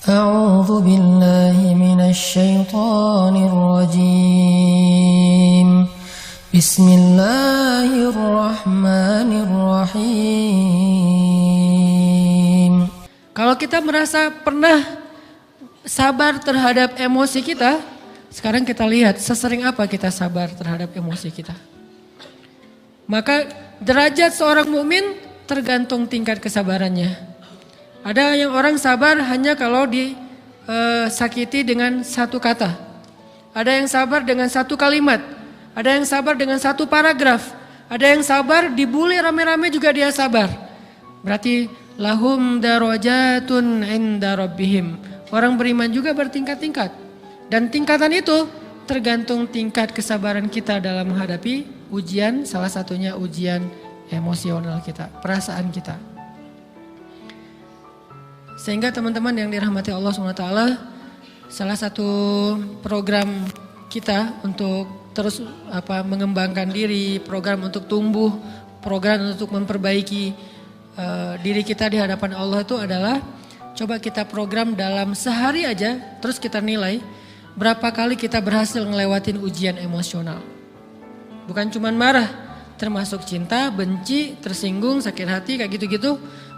أعوذ بالله من الشيطان الرجيم بسم الله الرحمن الرحيم. Kalau kita merasa pernah sabar terhadap emosi kita, sekarang kita lihat sesering apa kita sabar terhadap emosi kita. Maka derajat seorang mukmin tergantung tingkat kesabarannya. Ada yang orang sabar hanya kalau disakiti dengan satu kata. Ada yang sabar dengan satu kalimat. Ada yang sabar dengan satu paragraf. Ada yang sabar dibully rame-rame juga dia sabar. Berarti lahum darajatun inda rabbihim. Orang beriman juga bertingkat-tingkat. Dan tingkatan itu tergantung tingkat kesabaran kita dalam menghadapi ujian. Salah satunya ujian emosional kita, perasaan kita. Sehingga teman-teman yang dirahmati Allah SWT, salah satu program kita untuk terus mengembangkan diri, program untuk tumbuh, program untuk memperbaiki diri kita di hadapan Allah itu adalah coba kita program dalam sehari aja, terus kita nilai berapa kali kita berhasil ngelewatin ujian emosional. Bukan cuma marah, termasuk cinta, benci, tersinggung, sakit hati, kayak gitu-gitu.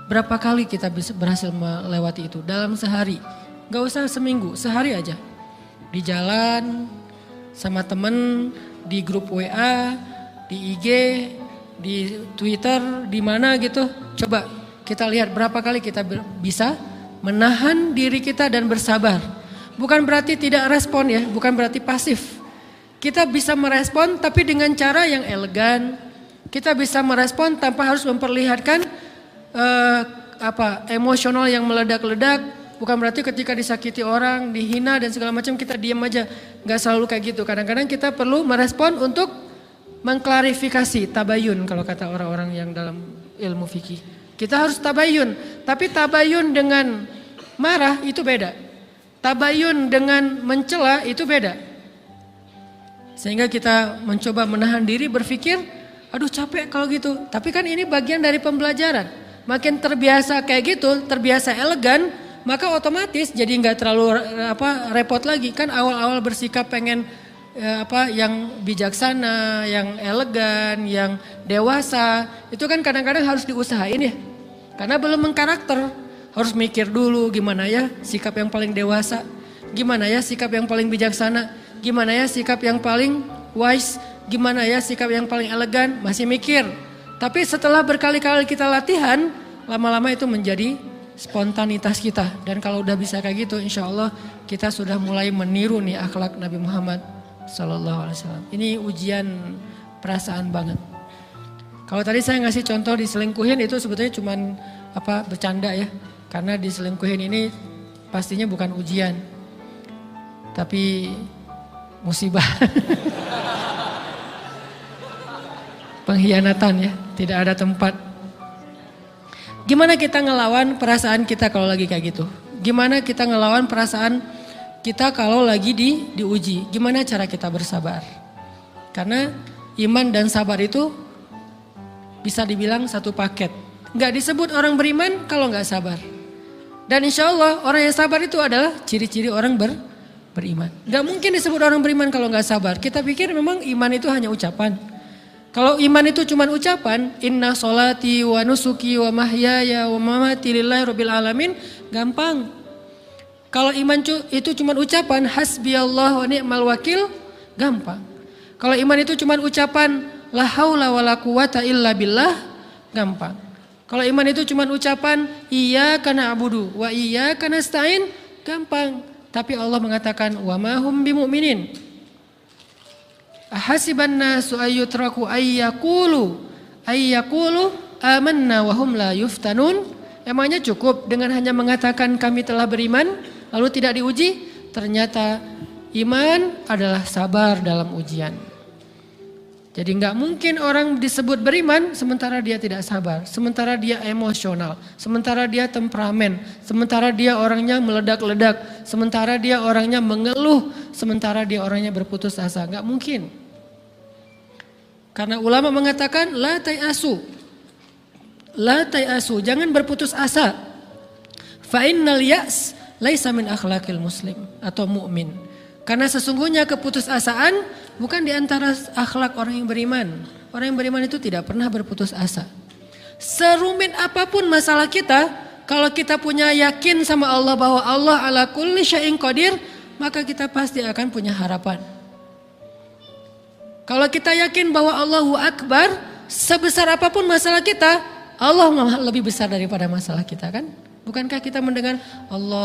Berapa kali kita bisa berhasil melewati itu dalam sehari. Gak usah seminggu, sehari aja. Di jalan, sama temen, di grup WA, di IG, di Twitter, di mana gitu. Coba kita lihat berapa kali kita bisa menahan diri kita dan bersabar. Bukan berarti tidak respon ya, bukan berarti pasif. Kita bisa merespon tapi dengan cara yang elegan. Kita bisa merespon tanpa harus memperlihatkan emosional yang meledak-ledak. Bukan berarti ketika disakiti orang, dihina dan segala macam kita diam aja. Gak selalu kayak gitu. Kadang-kadang kita perlu merespon untuk mengklarifikasi, tabayun kalau kata orang-orang yang dalam ilmu fikih. Kita harus tabayun. Tapi tabayun dengan marah itu beda. Tabayun dengan mencela itu beda. Sehingga kita mencoba menahan diri berpikir, aduh capek kalau gitu. Tapi kan ini bagian dari pembelajaran. Makin terbiasa kayak gitu, terbiasa elegan, maka otomatis jadi nggak terlalu repot lagi. Kan awal-awal bersikap pengen yang bijaksana, yang elegan, yang dewasa, itu kan kadang-kadang harus diusahain ya. Karena belum mengkarakter, harus mikir dulu gimana ya sikap yang paling dewasa, gimana ya sikap yang paling bijaksana, gimana ya sikap yang paling wise, gimana ya sikap yang paling elegan, masih mikir. Tapi setelah berkali-kali kita latihan, lama-lama itu menjadi spontanitas kita. Dan kalau udah bisa kayak gitu, insya Allah kita sudah mulai meniru nih akhlak Nabi Muhammad SAW. Ini ujian perasaan banget. Kalau tadi saya ngasih contoh diselingkuhin itu sebetulnya cuman bercanda ya. Karena diselingkuhin ini pastinya bukan ujian, tapi musibah. Pengkhianatan ya, tidak ada tempat. Gimana kita ngelawan perasaan kita kalau lagi kayak gitu? Gimana kita ngelawan perasaan kita kalau lagi diuji? Gimana cara kita bersabar? Karena iman dan sabar itu bisa dibilang satu paket. Gak disebut orang beriman kalau gak sabar. Dan insya Allah orang yang sabar itu adalah ciri-ciri orang beriman. Gak mungkin disebut orang beriman kalau gak sabar. Kita pikir memang iman itu hanya ucapan. Kalau iman itu cuma ucapan, inna sholati wa nusuki wa mahyaya wa mamati lillahi rabbil alamin, gampang. Kalau iman itu cuma ucapan, hasbiyallah wa ni'mal wakil, gampang. Kalau iman itu cuma ucapan, la haula wa la quwata illa billah, gampang. Kalau iman itu cuma ucapan, iyyaka na'budu wa iyyaka nasta'in, gampang. Tapi Allah mengatakan, wa ma hum bimu'minin. Ahasiban nasu ayyutraku ayyakulu amanna wa hum la yuftanun. Emangnya cukup dengan hanya mengatakan kami telah beriman lalu tidak diuji? Ternyata iman adalah sabar dalam ujian. Jadi nggak mungkin orang disebut beriman sementara dia tidak sabar, sementara dia emosional, sementara dia temperamen, sementara dia orangnya meledak-ledak, sementara dia orangnya mengeluh, sementara dia orangnya berputus asa. Nggak mungkin. Karena ulama mengatakan la tayasu, jangan berputus asa. Fa innal ya's laisa min akhlaqil muslim atau mukmin. Karena sesungguhnya keputusasaan bukan di antara akhlak orang yang beriman. Orang yang beriman itu tidak pernah berputus asa. Serumit apapun masalah kita, kalau kita punya yakin sama Allah bahwa Allah ala kulli syai'in qadir, maka kita pasti akan punya harapan. Kalau kita yakin bahwa Allahu Akbar, sebesar apapun masalah kita, Allah lebih besar daripada masalah kita kan? Bukankah kita mendengar Allahu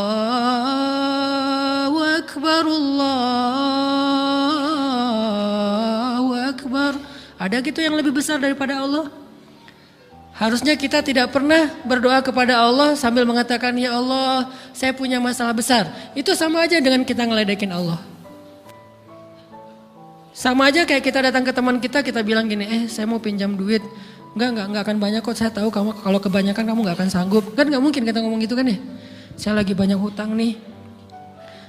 Akbar, Allahu Akbar. Ada gitu yang lebih besar daripada Allah? Harusnya kita tidak pernah berdoa kepada Allah sambil mengatakan, ya Allah saya punya masalah besar. Itu sama aja dengan kita ngeledekin Allah. Sama aja kayak kita datang ke teman kita bilang gini, saya mau pinjam duit. Enggak akan banyak kok, saya tahu kamu kalau kebanyakan kamu enggak akan sanggup. Kan enggak mungkin kita ngomong gitu kan ya. Saya lagi banyak hutang nih.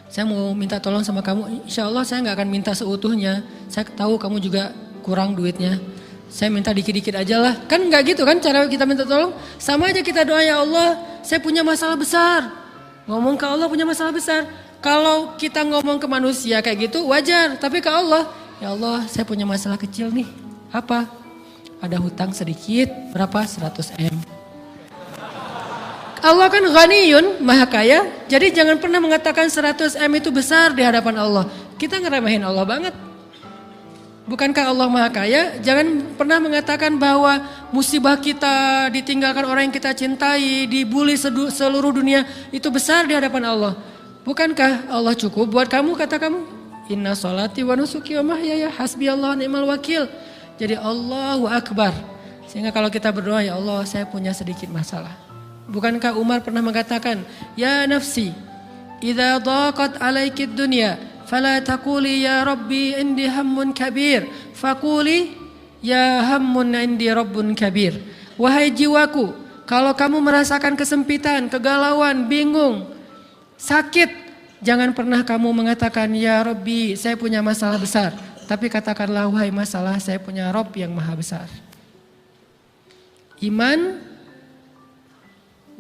Saya mau minta tolong sama kamu. Insya Allah saya enggak akan minta seutuhnya. Saya tahu kamu juga kurang duitnya. Saya minta dikit-dikit aja lah. Kan enggak gitu kan cara kita minta tolong. Sama aja kita doa, ya Allah saya punya masalah besar. Ngomong ke Allah punya masalah besar. Kalau kita ngomong ke manusia kayak gitu wajar. Tapi ke Allah, ya Allah saya punya masalah kecil nih. Apa? Ada hutang sedikit, berapa? 100 M. Allah kan ghaniyun, maha kaya. Jadi jangan pernah mengatakan 100 M itu besar di hadapan Allah. Kita ngeremehin Allah banget. Bukankah Allah maha kaya? Jangan pernah mengatakan bahwa musibah kita, ditinggalkan orang yang kita cintai, dibully seluruh dunia, itu besar di hadapan Allah. Bukankah Allah cukup buat kamu, kata kamu? Inna sholati wa nusuki wa mahyaya hasbi Allah ni'mal wakil. Jadi Allahu Akbar. Sehingga kalau kita berdoa, ya Allah saya punya sedikit masalah. Bukankah Umar pernah mengatakan, ya nafsi, idza daqat alaikid dunya, fala taquli ya Rabbi indi hammun kabir, faquli ya hammun indi rabbun kabir. Wahai jiwaku, kalau kamu merasakan kesempitan, kegalauan, bingung, sakit, jangan pernah kamu mengatakan, ya Rabbi saya punya masalah besar. Tapi katakanlah, wahai masalah saya punya Rabb yang maha besar. Iman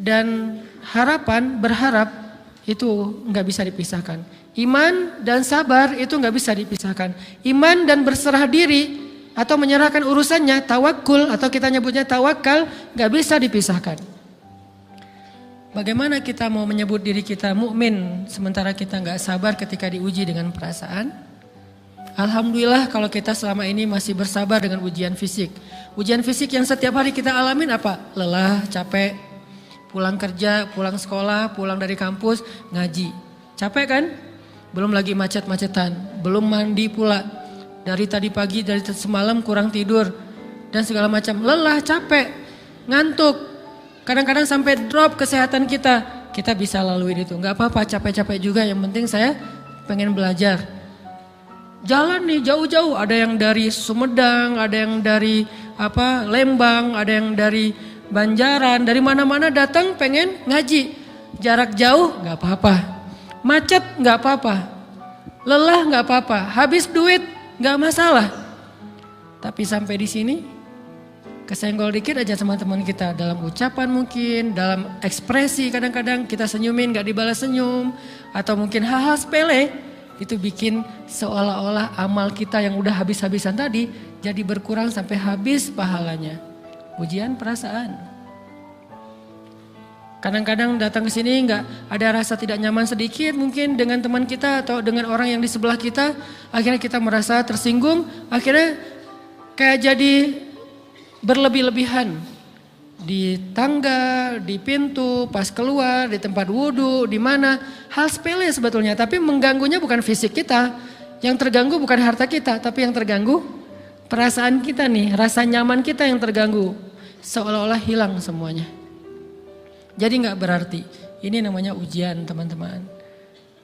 dan harapan, berharap itu nggak bisa dipisahkan. Iman dan sabar itu nggak bisa dipisahkan. Iman dan berserah diri atau menyerahkan urusannya, tawakul atau kita nyebutnya tawakal, nggak bisa dipisahkan. Bagaimana kita mau menyebut diri kita mukmin sementara kita nggak sabar ketika diuji dengan perasaan? Alhamdulillah kalau kita selama ini masih bersabar dengan ujian fisik. Ujian fisik yang setiap hari kita alamin apa? Lelah, capek, pulang kerja, pulang sekolah, pulang dari kampus, ngaji. Capek kan? Belum lagi macet-macetan, belum mandi pula. Dari tadi pagi, dari semalam kurang tidur, dan segala macam. Lelah, capek, ngantuk. Kadang-kadang sampai drop kesehatan kita. Kita bisa lalui itu, gak apa-apa capek-capek juga, yang penting saya pengen belajar. Jalan nih jauh-jauh, ada yang dari Sumedang, ada yang dari Lembang, ada yang dari Banjaran, dari mana-mana datang pengen ngaji. Jarak jauh nggak apa-apa, macet nggak apa-apa, lelah nggak apa-apa, habis duit nggak masalah. Tapi sampai di sini kesenggol dikit aja sama teman kita, dalam ucapan mungkin, dalam ekspresi kadang-kadang kita senyumin nggak dibalas senyum, atau mungkin hal-hal sepele. Itu bikin seolah-olah amal kita yang udah habis-habisan tadi jadi berkurang sampai habis pahalanya. Ujian perasaan. Kadang-kadang datang ke sini nggak ada rasa tidak nyaman sedikit mungkin dengan teman kita atau dengan orang yang di sebelah kita. Akhirnya kita merasa tersinggung, akhirnya kayak jadi berlebih-lebihan. Di tangga, di pintu, pas keluar, di tempat wudhu, di mana. Hal sepele sebetulnya, tapi mengganggunya bukan fisik kita. Yang terganggu bukan harta kita, tapi yang terganggu perasaan kita nih, rasa nyaman kita yang terganggu. Seolah-olah hilang semuanya. Jadi gak berarti, ini namanya ujian teman-teman.